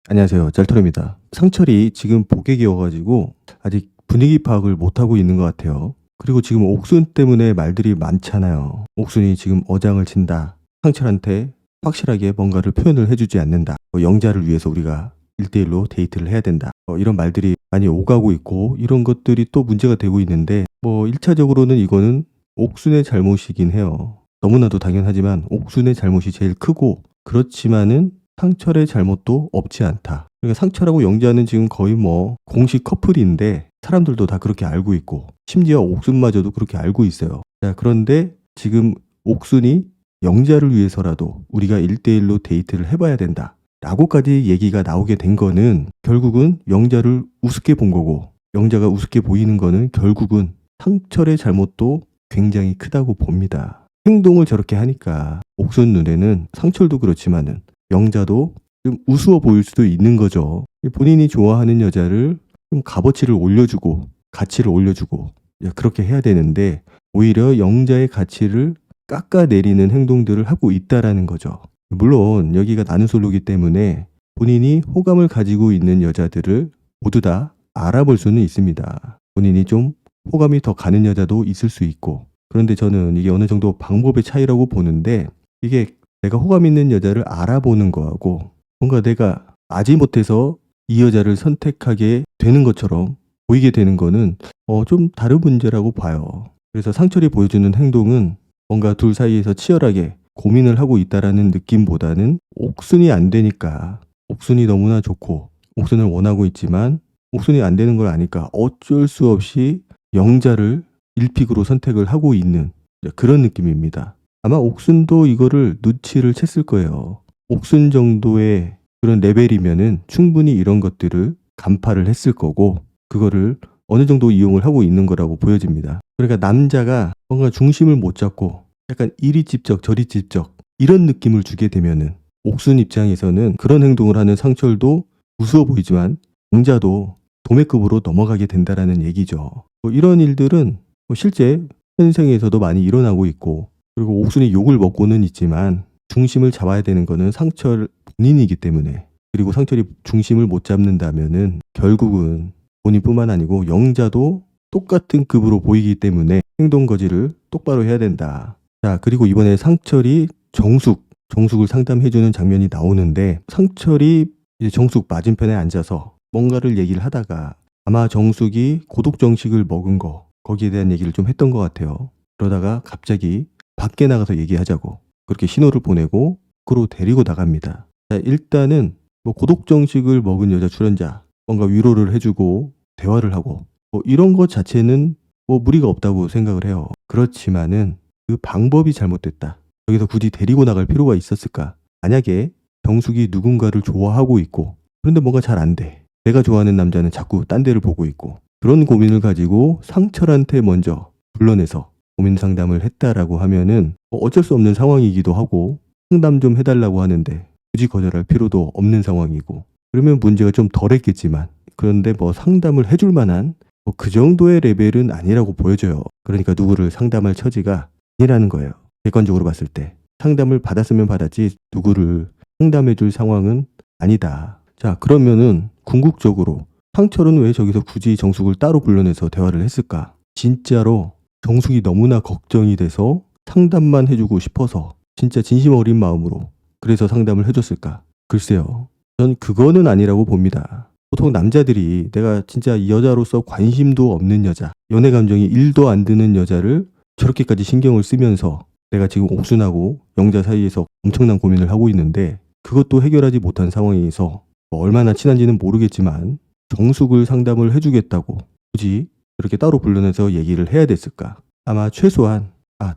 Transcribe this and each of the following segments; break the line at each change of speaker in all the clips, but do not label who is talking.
안녕하세요. 짤토리입니다. 상철이 지금 복액이어가지고 아직 분위기 파악을 못하고 있는 것 같아요. 그리고 지금 옥순 때문에 말들이 많잖아요. 옥순이 지금 어장을 친다. 상철한테 확실하게 뭔가를 표현을 해주지 않는다. 영자를 위해서 우리가 1대1로 데이트를 해야 된다. 이런 말들이 많이 오가고 있고 이런 것들이 또 문제가 되고 있는데 1차적으로는 이거는 옥순의 잘못이긴 해요. 너무나도 당연하지만 옥순의 잘못이 제일 크고 그렇지만은 상철의 잘못도 없지 않다. 그러니까 상철하고 영자는 지금 거의 공식 커플인데 사람들도 다 그렇게 알고 있고 심지어 옥순마저도 그렇게 알고 있어요. 자, 그런데 지금 옥순이 영자를 위해서라도 우리가 1대1로 데이트를 해봐야 된다. 라고까지 얘기가 나오게 된 거는 결국은 영자를 우습게 본 거고 영자가 우습게 보이는 거는 결국은 상철의 잘못도 굉장히 크다고 봅니다. 행동을 저렇게 하니까 옥순 눈에는 상철도 그렇지만은 영자도 좀 우스워 보일 수도 있는 거죠. 본인이 좋아하는 여자를 좀 값어치를 올려주고 가치를 올려주고 그렇게 해야 되는데 오히려 영자의 가치를 깎아내리는 행동들을 하고 있다라는 거죠. 물론 여기가 나는 솔로기 때문에 본인이 호감을 가지고 있는 여자들을 모두 다 알아볼 수는 있습니다. 본인이 좀 호감이 더 가는 여자도 있을 수 있고 그런데 저는 이게 어느 정도 방법의 차이라고 보는데 이게 내가 호감 있는 여자를 알아보는 거하고 뭔가 내가 마지못해서 이 여자를 선택하게 되는 것처럼 보이게 되는 거는 좀 다른 문제라고 봐요. 그래서 상철이 보여주는 행동은 뭔가 둘 사이에서 치열하게 고민을 하고 있다라는 느낌보다는 옥순이 안 되니까 옥순이 너무나 좋고 옥순을 원하고 있지만 옥순이 안 되는 걸 아니까 어쩔 수 없이 영자를 1픽으로 선택을 하고 있는 그런 느낌입니다. 아마 옥순도 이거를 눈치를 챘을 거예요. 옥순 정도의 그런 레벨이면은 충분히 이런 것들을 간파를 했을 거고 그거를 어느 정도 이용을 하고 있는 거라고 보여집니다. 그러니까 남자가 뭔가 중심을 못 잡고 약간 이리 찝적 저리 찝적 이런 느낌을 주게 되면은 옥순 입장에서는 그런 행동을 하는 상철도 우스워 보이지만 영자도 도매급으로 넘어가게 된다라는 얘기죠. 이런 일들은 실제 현생에서도 많이 일어나고 있고 그리고 옥순이 욕을 먹고는 있지만 중심을 잡아야 되는 거는 상철 본인이기 때문에 그리고 상철이 중심을 못 잡는다면은 결국은 본인뿐만 아니고 영자도 똑같은 급으로 보이기 때문에 행동 거지를 똑바로 해야 된다. 자, 그리고 이번에 상철이 정숙을 상담해주는 장면이 나오는데 상철이 이제 정숙 맞은편에 앉아서 뭔가를 얘기를 하다가 아마 정숙이 고독정식을 먹은 거 거기에 대한 얘기를 좀 했던 것 같아요. 그러다가 갑자기 밖에 나가서 얘기하자고 그렇게 신호를 보내고 그로 데리고 나갑니다. 자, 일단은 고독정식을 먹은 여자 출연자 뭔가 위로를 해주고 대화를 하고 이런 것 자체는 무리가 없다고 생각을 해요. 그렇지만은 그 방법이 잘못됐다. 여기서 굳이 데리고 나갈 필요가 있었을까? 만약에 정숙이 누군가를 좋아하고 있고 그런데 뭔가 잘 안 돼. 내가 좋아하는 남자는 자꾸 딴 데를 보고 있고 그런 고민을 가지고 상철한테 먼저 불러내서 고민 상담을 했다라고 하면은 어쩔 수 없는 상황이기도 하고 상담 좀 해달라고 하는데 굳이 거절할 필요도 없는 상황이고 그러면 문제가 좀 덜했겠지만 그런데 상담을 해줄 만한 그 정도의 레벨은 아니라고 보여져요. 그러니까 누구를 상담할 처지가 아니라는 거예요. 객관적으로 봤을 때 상담을 받았으면 받았지 누구를 상담해줄 상황은 아니다. 자, 그러면은 궁극적으로 상철은 왜 저기서 굳이 정숙을 따로 불러내서 대화를 했을까? 진짜로 정숙이 너무나 걱정이 돼서 상담만 해주고 싶어서 진짜 진심 어린 마음으로 그래서 상담을 해줬을까? 글쎄요. 전 그거는 아니라고 봅니다. 보통 남자들이 내가 진짜 이 여자로서 관심도 없는 여자, 연애 감정이 1도 안 드는 여자를 저렇게까지 신경을 쓰면서 내가 지금 옥순하고 영자 사이에서 엄청난 고민을 하고 있는데 그것도 해결하지 못한 상황에서 얼마나 친한지는 모르겠지만 정숙을 상담을 해주겠다고 굳이 그렇게 따로 불러내서 얘기를 해야 됐을까? 아마 최소한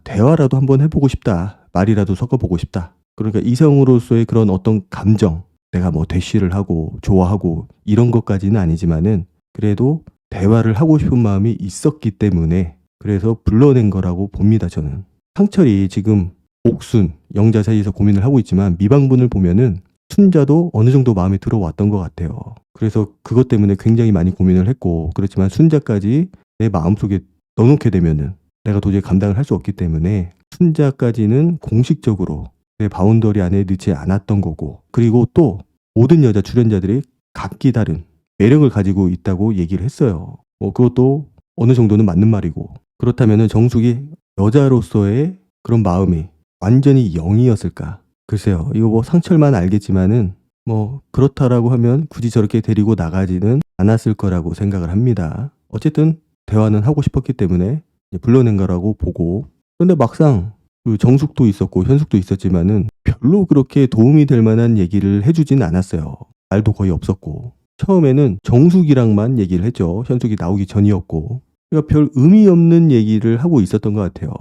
대화라도 한번 해보고 싶다. 말이라도 섞어보고 싶다. 그러니까 이성으로서의 그런 어떤 감정 내가 대시를 하고 좋아하고 이런 것까지는 아니지만은 그래도 대화를 하고 싶은 마음이 있었기 때문에 그래서 불러낸 거라고 봅니다. 저는 상철이 지금 옥순, 영자 사이에서 고민을 하고 있지만 미방분을 보면은 순자도 어느 정도 마음에 들어왔던 것 같아요. 그래서 그것 때문에 굉장히 많이 고민을 했고 그렇지만 순자까지 내 마음속에 넣어놓게 되면은 내가 도저히 감당을 할 수 없기 때문에 순자까지는 공식적으로 내 바운더리 안에 넣지 않았던 거고 그리고 또 모든 여자 출연자들이 각기 다른 매력을 가지고 있다고 얘기를 했어요. 그것도 어느 정도는 맞는 말이고, 그렇다면은 정숙이 여자로서의 그런 마음이 완전히 0이었을까? 글쎄요. 이거 뭐 상철만 알겠지만은 뭐 그렇다라고 하면 굳이 저렇게 데리고 나가지는 않았을 거라고 생각을 합니다. 어쨌든 대화는 하고 싶었기 때문에 불러낸 거라고 보고, 그런데 막상 그 정숙도 있었고 현숙도 있었지만은 별로 그렇게 도움이 될 만한 얘기를 해주진 않았어요. 말도 거의 없었고, 처음에는 정숙이랑만 얘기를 했죠. 현숙이 나오기 전이었고. 그러니까 별 의미 없는 얘기를 하고 있었던 것 같아요.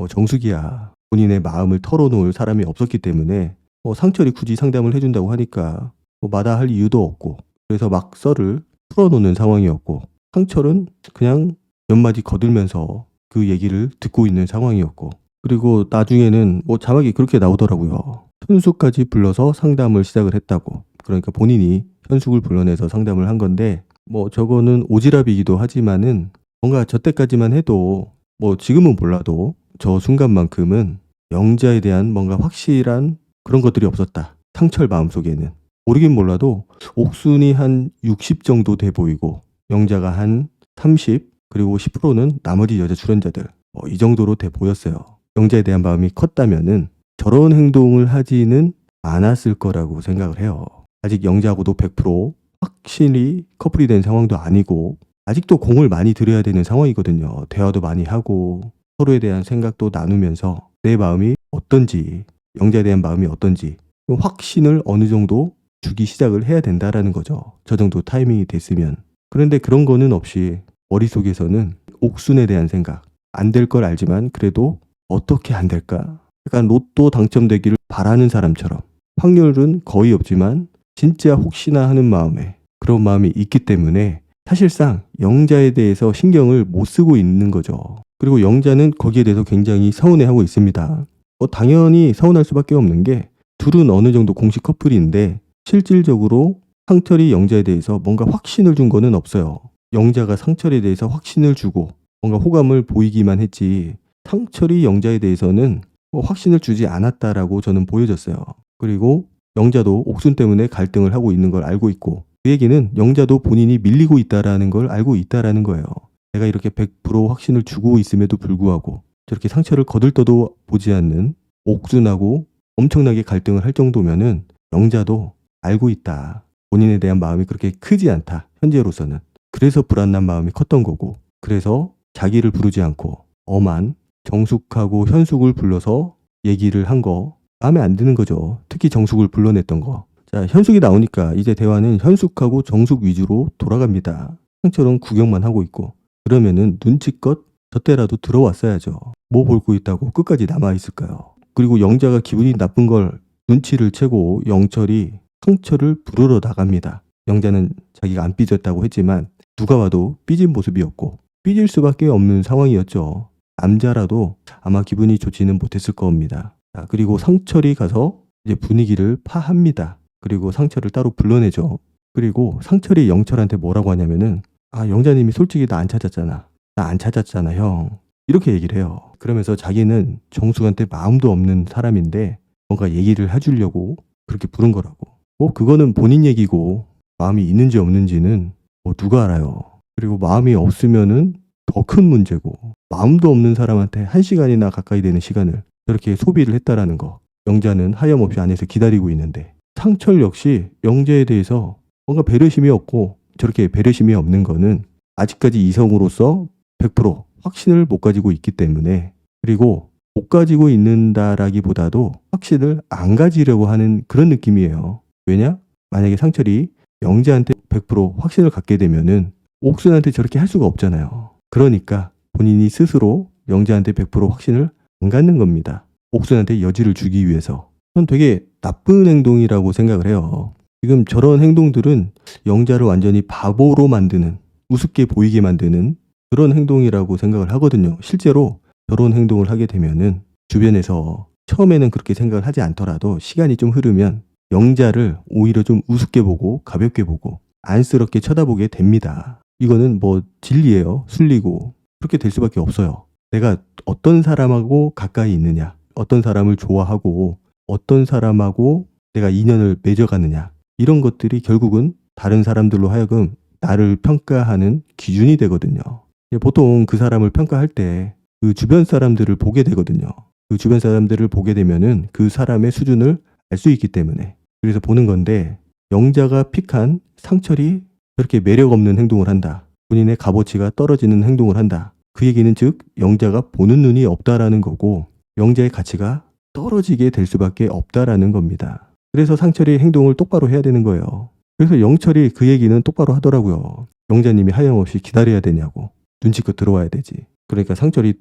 정숙이야, 본인의 마음을 털어놓을 사람이 없었기 때문에 상철이 굳이 상담을 해준다고 하니까 마다할 이유도 없고, 그래서 막 썰을 풀어놓는 상황이었고, 상철은 그냥 몇 마디 거들면서 그 얘기를 듣고 있는 상황이었고, 그리고 나중에는 자막이 그렇게 나오더라고요. 현숙까지 불러서 상담을 시작을 했다고. 그러니까 본인이 현숙을 불러내서 상담을 한 건데, 저거는 오지랖이기도 하지만은 뭔가 저때까지만 해도 지금은 몰라도 저 순간만큼은 영자에 대한 뭔가 확실한 그런 것들이 없었다. 상철 마음속에는. 모르긴 몰라도 옥순이 한 60 정도 돼 보이고, 영자가 한 30, 그리고 10%는 나머지 여자 출연자들, 이 정도로 돼 보였어요. 영자에 대한 마음이 컸다면은 저런 행동을 하지는 않았을 거라고 생각을 해요. 아직 영자하고도 100% 확실히 커플이 된 상황도 아니고, 아직도 공을 많이 들여야 되는 상황이거든요. 대화도 많이 하고 서로에 대한 생각도 나누면서 내 마음이 어떤지, 영자에 대한 마음이 어떤지 확신을 어느 정도 주기 시작을 해야 된다라는 거죠. 저 정도 타이밍이 됐으면. 그런데 그런 거는 없이 머릿속에서는 옥순에 대한 생각, 안 될 걸 알지만 그래도 어떻게 안 될까? 약간 로또 당첨되기를 바라는 사람처럼, 확률은 거의 없지만 진짜 혹시나 하는 마음에 그런 마음이 있기 때문에 사실상 영자에 대해서 신경을 못 쓰고 있는 거죠. 그리고 영자는 거기에 대해서 굉장히 서운해하고 있습니다. 당연히 서운할 수밖에 없는 게, 둘은 어느 정도 공식 커플인데 실질적으로 상철이 영자에 대해서 뭔가 확신을 준 거는 없어요. 영자가 상철에 대해서 확신을 주고 뭔가 호감을 보이기만 했지, 상철이 영자에 대해서는 확신을 주지 않았다라고 저는 보여졌어요. 그리고 영자도 옥순 때문에 갈등을 하고 있는 걸 알고 있고, 그 얘기는 영자도 본인이 밀리고 있다라는 걸 알고 있다라는 거예요. 내가 이렇게 100% 확신을 주고 있음에도 불구하고 저렇게 상처를 거들떠도 보지 않는 옥순하고 엄청나게 갈등을 할 정도면은 영자도 알고 있다. 본인에 대한 마음이 그렇게 크지 않다. 현재로서는. 그래서 불안한 마음이 컸던 거고, 그래서 자기를 부르지 않고 엄한 정숙하고 현숙을 불러서 얘기를 한 거 마음에 안 드는 거죠. 특히 정숙을 불러냈던 거. 자, 현숙이 나오니까 이제 대화는 현숙하고 정숙 위주로 돌아갑니다. 상철은 구경만 하고 있고, 그러면은 눈치껏 저때라도 들어왔어야죠. 뭐 볼고 있다고 끝까지 남아있을까요? 그리고 영자가 기분이 나쁜 걸 눈치를 채고 영철이 상철을 부르러 나갑니다. 영자는 자기가 안 삐졌다고 했지만 누가 봐도 삐진 모습이었고, 삐질 수밖에 없는 상황이었죠. 남자라도 아마 기분이 좋지는 못했을 겁니다. 자, 그리고 상철이 가서 이제 분위기를 파합니다. 그리고 상철을 따로 불러내죠. 그리고 상철이 영철한테 뭐라고 하냐면은, 영자님이 솔직히 나 안 찾았잖아. 나 안 찾았잖아, 형. 이렇게 얘기를 해요. 그러면서 자기는 정숙한테 마음도 없는 사람인데 뭔가 얘기를 해주려고 그렇게 부른 거라고. 그거는 본인 얘기고, 마음이 있는지 없는지는 누가 알아요. 그리고 마음이 없으면은 더 큰 문제고, 마음도 없는 사람한테 1시간이나 가까이 되는 시간을 저렇게 소비를 했다라는 거. 영자는 하염없이 안에서 기다리고 있는데, 상철 역시 영자에 대해서 뭔가 배려심이 없고, 저렇게 배려심이 없는 거는 아직까지 이성으로서 100% 확신을 못 가지고 있기 때문에, 그리고 못 가지고 있는다라기보다도 확신을 안 가지려고 하는 그런 느낌이에요. 왜냐? 만약에 상철이 영자한테 100% 확신을 갖게 되면은 옥순한테 저렇게 할 수가 없잖아요. 그러니까 본인이 스스로 영자한테 100% 확신을 안 갖는 겁니다. 옥순한테 여지를 주기 위해서. 전 되게 나쁜 행동이라고 생각을 해요. 지금 저런 행동들은 영자를 완전히 바보로 만드는, 우습게 보이게 만드는 그런 행동이라고 생각을 하거든요. 실제로 저런 행동을 하게 되면은 주변에서 처음에는 그렇게 생각을 하지 않더라도 시간이 좀 흐르면 영자를 오히려 좀 우습게 보고 가볍게 보고 안쓰럽게 쳐다보게 됩니다. 이거는 진리예요. 순리고. 그렇게 될 수밖에 없어요. 내가 어떤 사람하고 가까이 있느냐, 어떤 사람을 좋아하고 어떤 사람하고 내가 인연을 맺어가느냐, 이런 것들이 결국은 다른 사람들로 하여금 나를 평가하는 기준이 되거든요. 보통 그 사람을 평가할 때 그 주변 사람들을 보게 되거든요. 그 주변 사람들을 보게 되면은 그 사람의 수준을 알 수 있기 때문에. 그래서 보는 건데, 영자가 픽한 상철이 저렇게 매력 없는 행동을 한다. 본인의 값어치가 떨어지는 행동을 한다. 그 얘기는 즉 영자가 보는 눈이 없다라는 거고, 영자의 가치가 떨어지게 될 수밖에 없다라는 겁니다. 그래서 상철이 행동을 똑바로 해야 되는 거예요. 그래서 영철이 그 얘기는 똑바로 하더라고요. 영자님이 하염없이 기다려야 되냐고. 눈치껏 들어와야 되지. 그러니까 상철이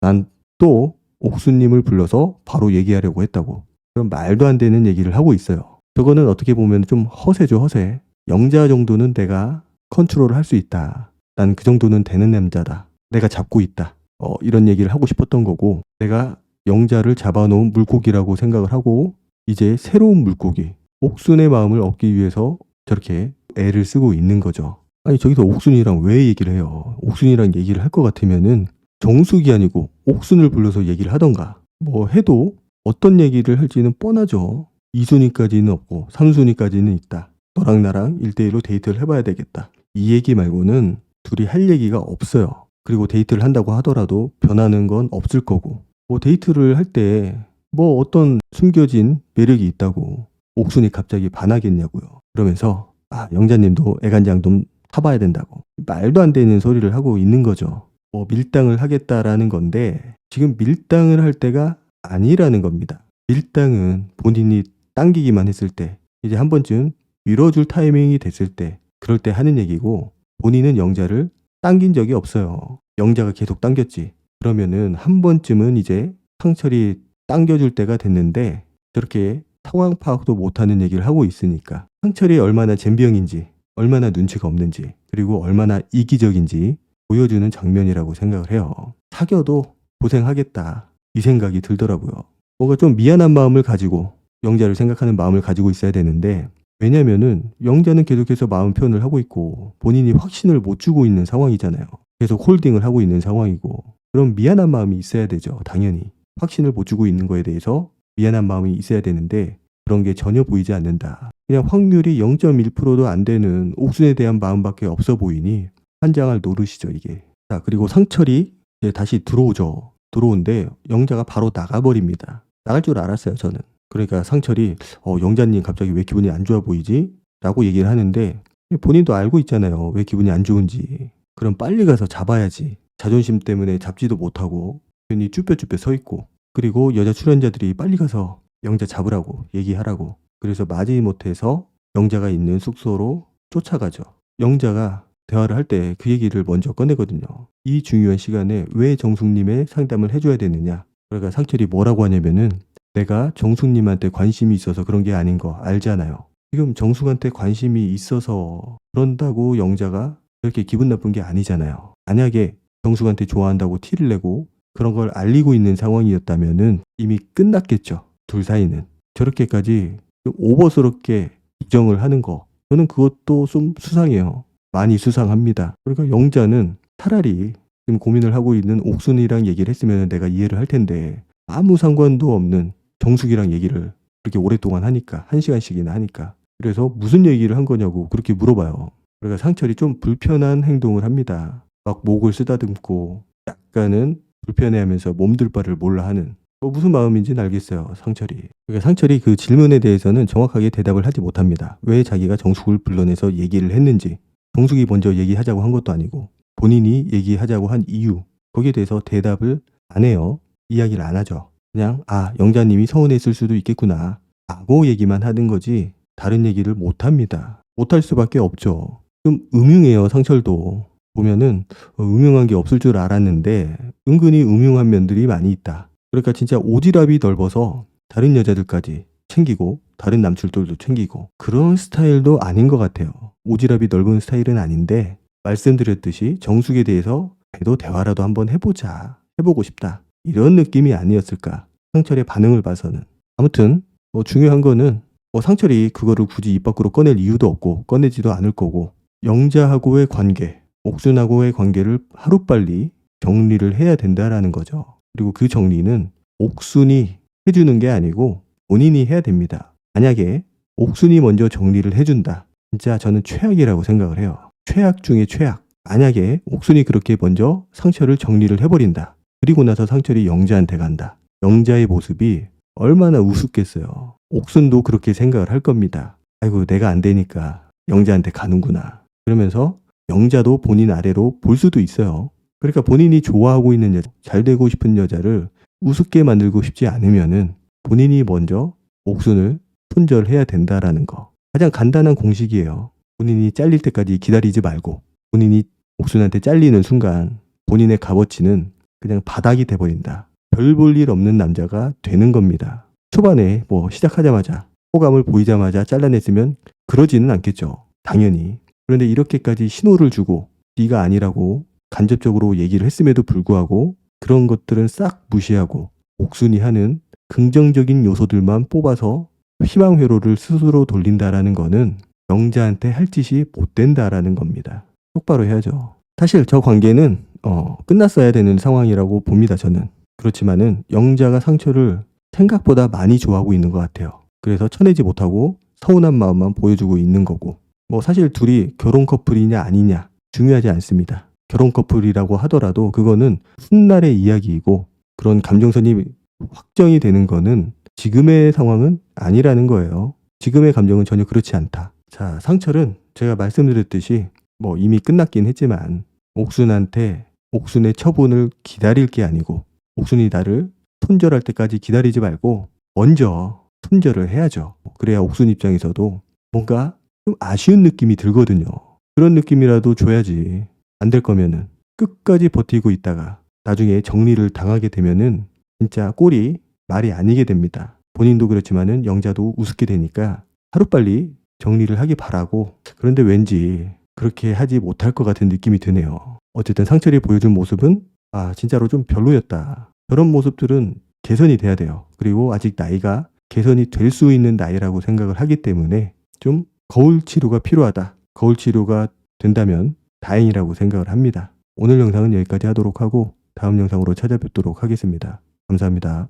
난 또 옥수님을 불러서 바로 얘기하려고 했다고. 그럼 말도 안 되는 얘기를 하고 있어요. 저거는 어떻게 보면 좀 허세죠, 허세. 영자 정도는 내가 컨트롤을 할 수 있다. 난 그 정도는 되는 남자다. 내가 잡고 있다. 이런 얘기를 하고 싶었던 거고, 내가 영자를 잡아놓은 물고기라고 생각을 하고 이제 새로운 물고기, 옥순의 마음을 얻기 위해서 저렇게 애를 쓰고 있는 거죠. 아니 저기서 옥순이랑 왜 얘기를 해요? 옥순이랑 얘기를 할 것 같으면은 정숙이 아니고 옥순을 불러서 얘기를 하던가 뭐 해도 어떤 얘기를 할지는 뻔하죠. 2순위까지는 없고 3순위까지는 있다. 너랑 나랑 1대1로 데이트를 해봐야 되겠다. 이 얘기 말고는 둘이 할 얘기가 없어요. 그리고 데이트를 한다고 하더라도 변하는 건 없을 거고, 뭐 데이트를 할 때 뭐 어떤 숨겨진 매력이 있다고 옥순이 갑자기 반하겠냐고요. 그러면서 영자님도 애간장 좀 타봐야 된다고 말도 안 되는 소리를 하고 있는 거죠. 뭐 밀당을 하겠다라는 건데 지금 밀당을 할 때가 아니라는 겁니다. 밀당은 본인이 당기기만 했을 때, 이제 한 번쯤 밀어줄 타이밍이 됐을 때, 그럴 때 하는 얘기고, 본인은 영자를 당긴 적이 없어요. 영자가 계속 당겼지. 그러면은 한 번쯤은 이제 상철이 당겨줄 때가 됐는데 저렇게 상황 파악도 못하는 얘기를 하고 있으니까 상철이 얼마나 젬병인지, 얼마나 눈치가 없는지, 그리고 얼마나 이기적인지 보여주는 장면이라고 생각을 해요. 사겨도 고생하겠다 이 생각이 들더라고요. 뭔가 좀 미안한 마음을 가지고 영자를 생각하는 마음을 가지고 있어야 되는데, 왜냐면은 영자는 계속해서 마음 표현을 하고 있고 본인이 확신을 못 주고 있는 상황이잖아요. 계속 홀딩을 하고 있는 상황이고, 그럼 미안한 마음이 있어야 되죠. 당연히 확신을 못 주고 있는 거에 대해서 미안한 마음이 있어야 되는데 그런 게 전혀 보이지 않는다. 그냥 확률이 0.1%도 안 되는 옥순에 대한 마음밖에 없어 보이니 환장할 노릇이죠 이게. 자, 그리고 상철이 이제 다시 들어오죠. 들어오는데 영자가 바로 나가버립니다. 나갈 줄 알았어요 저는. 그러니까 상철이 영자님 갑자기 왜 기분이 안 좋아 보이지? 라고 얘기를 하는데 본인도 알고 있잖아요. 왜 기분이 안 좋은지. 그럼 빨리 가서 잡아야지. 자존심 때문에 잡지도 못하고 괜히 쭈뼛쭈뼛 서 있고, 그리고 여자 출연자들이 빨리 가서 영자 잡으라고 얘기하라고. 그래서 마지못해서 영자가 있는 숙소로 쫓아가죠. 영자가 대화를 할 때 그 얘기를 먼저 꺼내거든요. 이 중요한 시간에 왜 정숙님의 상담을 해줘야 되느냐. 그러니까 상철이 뭐라고 하냐면은 내가 정숙님한테 관심이 있어서 그런 게 아닌 거 알잖아요. 지금 정숙한테 관심이 있어서 그런다고 영자가 그렇게 기분 나쁜 게 아니잖아요. 만약에 정숙한테 좋아한다고 티를 내고 그런 걸 알리고 있는 상황이었다면은 이미 끝났겠죠. 둘 사이는. 저렇게까지 오버스럽게 부정을 하는 거, 저는 그것도 좀 수상해요. 많이 수상합니다. 그러니까 영자는 차라리 지금 고민을 하고 있는 옥순이랑 얘기를 했으면 내가 이해를 할 텐데 아무 상관도 없는 정숙이랑 얘기를 그렇게 오랫동안 하니까, 1시간씩이나 하니까, 그래서 무슨 얘기를 한 거냐고 그렇게 물어봐요. 그러니까 상철이 좀 불편한 행동을 합니다. 막 목을 쓰다듬고 약간은 불편해하면서 몸둘 바를 몰라 하는, 무슨 마음인지는 알겠어요 상철이. 그러니까 상철이 그 질문에 대해서는 정확하게 대답을 하지 못합니다. 왜 자기가 정숙을 불러내서 얘기를 했는지, 정숙이 먼저 얘기하자고 한 것도 아니고 본인이 얘기하자고 한 이유, 거기에 대해서 대답을 안 해요. 이야기를 안 하죠. 그냥 영자님이 서운했을 수도 있겠구나 라고 얘기만 하는 거지 다른 얘기를 못 합니다. 못할 수밖에 없죠. 좀 음흉해요 상철도. 보면은 음흉한 게 없을 줄 알았는데 은근히 음흉한 면들이 많이 있다. 그러니까 진짜 오지랖이 넓어서 다른 여자들까지 챙기고 다른 남출들도 챙기고 그런 스타일도 아닌 것 같아요. 오지랖이 넓은 스타일은 아닌데, 말씀드렸듯이 정숙에 대해서 그래도 대화라도 한번 해보고 싶다 이런 느낌이 아니었을까, 상철의 반응을 봐서는. 아무튼 중요한 거는 상철이 그거를 굳이 입 밖으로 꺼낼 이유도 없고 꺼내지도 않을 거고, 영자하고의 관계, 옥순하고의 관계를 하루빨리 정리를 해야 된다라는 거죠. 그리고 그 정리는 옥순이 해주는 게 아니고 본인이 해야 됩니다. 만약에 옥순이 먼저 정리를 해준다. 진짜 저는 최악이라고 생각을 해요. 최악 중에 최악. 만약에 옥순이 그렇게 먼저 상철을 정리를 해버린다. 그리고 나서 상철이 영자한테 간다. 영자의 모습이 얼마나 우습겠어요. 옥순도 그렇게 생각을 할 겁니다. 아이고, 내가 안 되니까 영자한테 가는구나. 그러면서 영자도 본인 아래로 볼 수도 있어요. 그러니까 본인이 좋아하고 있는 여자, 잘 되고 싶은 여자를 우습게 만들고 싶지 않으면은 본인이 먼저 옥순을 손절해야 된다라는 거. 가장 간단한 공식이에요. 본인이 잘릴 때까지 기다리지 말고 본인이 옥순한테 잘리는 순간 본인의 값어치는 그냥 바닥이 돼버린다. 별 볼 일 없는 남자가 되는 겁니다. 초반에 뭐 시작하자마자 호감을 보이자마자 잘라냈으면 그러지는 않겠죠. 당연히. 그런데 이렇게까지 신호를 주고 네가 아니라고 간접적으로 얘기를 했음에도 불구하고 그런 것들은 싹 무시하고 옥순이 하는 긍정적인 요소들만 뽑아서 희망 회로를 스스로 돌린다라는 거는 영자한테 할 짓이 못 된다라는 겁니다. 똑바로 해야죠. 사실 저 관계는 끝났어야 되는 상황이라고 봅니다. 저는. 그렇지만은 영자가 상처를 생각보다 많이 좋아하고 있는 것 같아요. 그래서 쳐내지 못하고 서운한 마음만 보여주고 있는 거고, 뭐 사실 둘이 결혼 커플이냐 아니냐 중요하지 않습니다. 결혼 커플이라고 하더라도 그거는 훗날의 이야기이고 그런 감정선이 확정이 되는 거는 지금의 상황은 아니라는 거예요. 지금의 감정은 전혀 그렇지 않다. 자, 상철은 제가 말씀드렸듯이 뭐 이미 끝났긴 했지만 옥순의 처분을 기다릴 게 아니고 옥순이 나를 손절할 때까지 기다리지 말고 먼저 손절을 해야죠. 그래야 옥순 입장에서도 뭔가 좀 아쉬운 느낌이 들거든요. 그런 느낌이라도 줘야지. 안 될 거면은 끝까지 버티고 있다가 나중에 정리를 당하게 되면은 진짜 꼴이 말이 아니게 됩니다. 본인도 그렇지만은 영자도 우습게 되니까 하루빨리 정리를 하기 바라고, 그런데 왠지 그렇게 하지 못할 것 같은 느낌이 드네요. 어쨌든 상철이 보여준 모습은 진짜로 좀 별로였다. 저런 모습들은 개선이 돼야 돼요. 그리고 아직 나이가 개선이 될 수 있는 나이라고 생각을 하기 때문에 좀 거울 치료가 필요하다. 거울 치료가 된다면 다행이라고 생각을 합니다. 오늘 영상은 여기까지 하도록 하고 다음 영상으로 찾아뵙도록 하겠습니다. 감사합니다.